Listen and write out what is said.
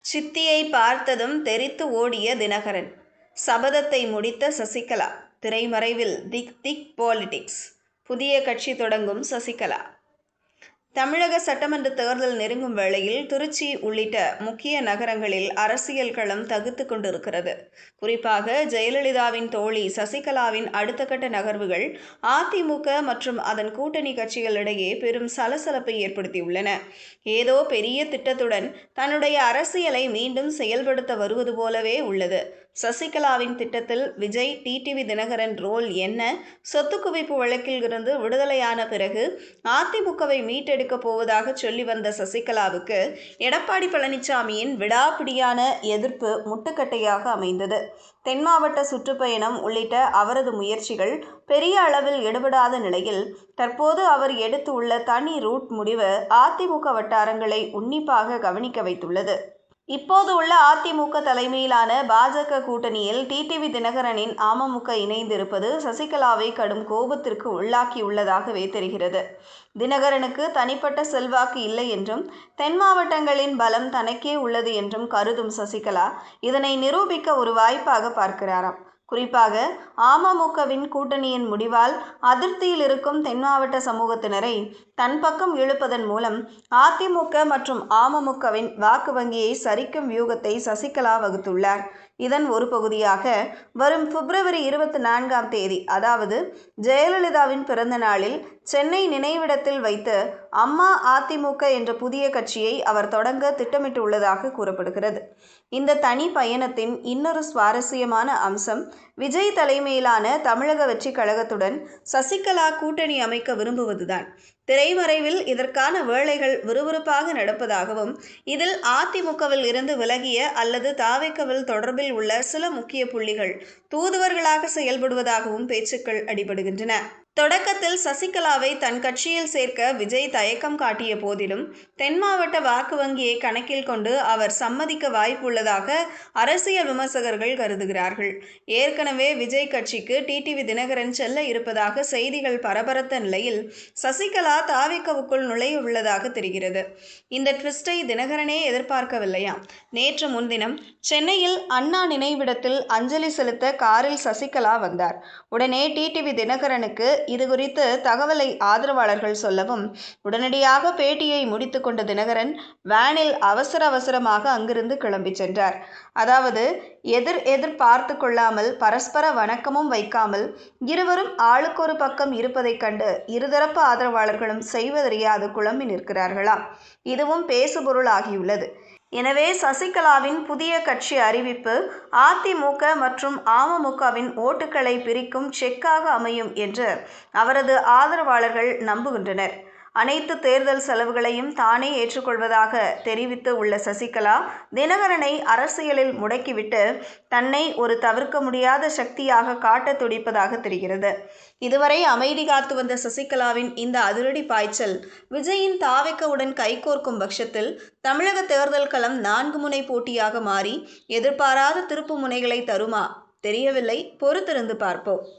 சித்தியை பார்த்ததும் தெறித்து ஓடிய தினகரன். சபதத்தை முடித்த சசிகலா. திரைமறைவில் திக் திக் பாலிடிக்ஸ். புதிய கட்சி தொடங்கும் சசிகலா. தமிழக சட்டமன்ற தேர்தல் நெருங்கும் வேளையில் திருச்சி உள்ளிட்ட முக்கிய நகரங்களில் அரசியல் களம் தகுத்து கொண்டிருக்கிறது. குறிப்பாக ஜெயலலிதாவின் தோழி சசிகலாவின் அடுத்த கட்ட நகர்வுகள் அதிமுக மற்றும் அதன் கூட்டணி கட்சிகளிடையே பெரும் சலசலப்பை ஏற்படுத்தியுள்ளன. ஏதோ பெரிய திட்டத்துடன் தன்னுடைய அரசியலை மீண்டும் செயல்படுத்த வருவது போலவே உள்ளது. சசிகலாவின் திட்டத்தில் விஜய், டிடிவி தினகரன் ரோல் என்ன? சொத்து குவிப்பு வழக்கில் இருந்து விடுதலையான பிறகு அதிமுகவை மீட்டெடுக்கப் போவதாக சொல்லி வந்த சசிகலாவுக்கு எடப்பாடி பழனிசாமியின் விடாப்பிடியான எதிர்ப்பு முட்டுக்கட்டையாக அமைந்தது. தென் மாவட்ட சுற்றுப்பயணம் உள்ளிட்ட அவரது முயற்சிகள் பெரிய அளவில் எடுபடாத நிலையில் தற்போது அவர் எடுத்துள்ள தனி ரூட் முடிவு அதிமுக வட்டாரங்களை உன்னிப்பாக கவனிக்க வைத்துள்ளது. இப்போது உள்ள அதிமுக தலைமையிலான பாஜக கூட்டணியில் டிடிவி தினகரனின் அமமுக இணைந்திருப்பது சசிகலாவை கடும் கோபத்திற்கு உள்ளாக்கியுள்ளதாகவே தெரிகிறது. தினகரனுக்கு தனிப்பட்ட செல்வாக்கு இல்லை என்றும் தென் மாவட்டங்களின் பலம் தனக்கே உள்ளது என்றும் கருதும் சசிகலா இதனை நிரூபிக்க ஒரு வாய்ப்பாக பார்க்கிறாராம். குறிப்பாக அமமுகவின் கூட்டணியின் முடிவால் அதிருப்தியில் இருக்கும் தென் மாவட்ட சமூகத்தினரை தன் பக்கம் இழுப்பதன் மூலம் அதிமுக மற்றும் அமமுகவின் வாக்கு வங்கியை சரிக்கும் வியூகத்தை சசிகலா வகுத்துள்ளார். இதன் ஒரு பகுதியாக வரும் பிப்ரவரி 24 அதாவது ஜெயலலிதாவின் பிறந்த நாளில் சென்னை நினைவிடத்தில் வைத்து அம்மா அதிமுக என்ற புதிய கட்சியை அவர் தொடங்க திட்டமிட்டுள்ளதாக கூறப்படுகிறது. இந்த தனி பயணத்தின் இன்னொரு சுவாரஸ்யமான அம்சம் விஜய் தலைமையிலான தமிழக வெற்றி கழகத்துடன் சசிகலா கூட்டணி அமைக்க விரும்புவதுதான். திரைமறைவில் இதற்கான வேலைகள் விறுவிறுப்பாக நடப்பதாகவும் இதில் அதிமுகவில் இருந்து விலகிய அல்லது தாவேக்காவில் தொடர்பில் உள்ள சில முக்கிய புள்ளிகள் தூதுவர்களாக செயல்படுவதாகவும் பேச்சுக்கள் அடிபடுகின்றன. தொடக்கத்தில் சசிகலாவை தன் கட்சியில் சேர்க்க விஜய் தயக்கம் காட்டிய போதிலும் தென் மாவட்ட வாக்கு வங்கியை கணக்கில் கொண்டு அவர் சம்மதிக்க வாய்ப்புள்ளதாக அரசியல் விமர்சகர்கள் கருதுகிறார்கள். ஏற்கனவே விஜய் கட்சிக்கு டிடிவி தினகரன் செல்ல இருப்பதாக செய்திகள் பரபரத்த நிலையில் சசிகலா தாவேக்காவுக்குள் நுழைய உள்ளதாக தெரிகிறது. இந்த ட்விஸ்டை தினகரனே எதிர்பார்க்கவில்லையாம். நேற்று முன்தினம் சென்னையில் அண்ணா நினைவிடத்தில் அஞ்சலி செலுத்த காரில் சசிகலா வந்தார். உடனே டிடிவி தினகரனுக்கு இது குறித்து தகவலை ஆதரவாளர்கள் சொல்லவும் உடனடியாக பேட்டியை முடித்துக் கொண்ட தினகரன் வேனில் அவசரமாக அங்கிருந்து கிளம்பி சென்றார். அதாவது எதிர் பார்த்து கொள்ளாமல் பரஸ்பர வணக்கமும் வைக்காமல் இருவரும் ஆளுக்கொரு பக்கம் இருப்பதைக் கண்டு இருதரப்பு ஆதரவாளர்களும் செய்வதறியாது குழம்பி நிற்கிறார்களாம். இதுவும் பேசுபொருள் ஆகியுள்ளது. எனவே சசிகலாவின் புதிய கட்சி அறிவிப்பு அதிமுக மற்றும் அமமுகவின் ஓட்டுக்களை பிரிக்கும் செக்காக அமையும் என்று அவரது ஆதரவாளர்கள் நம்புகின்றனர். அனைத்து தேர்தல் செலவுகளையும் தானே ஏற்றுக்கொள்வதாக தெரிவித்து உள்ள சசிகலா தினகரனை அரசியலில் முடக்கிவிட்டு தன்னை ஒரு தவிர்க்க முடியாத சக்தியாக காட்ட துடிப்பதாக தெரிகிறது. இதுவரை அமைதி காத்து வந்த சசிகலாவின் இந்த அதிரடி பாய்ச்சல் விஜயின் தாவேக்காவுடன் கைகோர்க்கும் பட்சத்தில் தமிழக தேர்தல் களம் 4 முனை போட்டியாக மாறி எதிர்பாராத திருப்பு முனைகளை தருமா தெரியவில்லை. பொறுத்திருந்து பார்ப்போம்.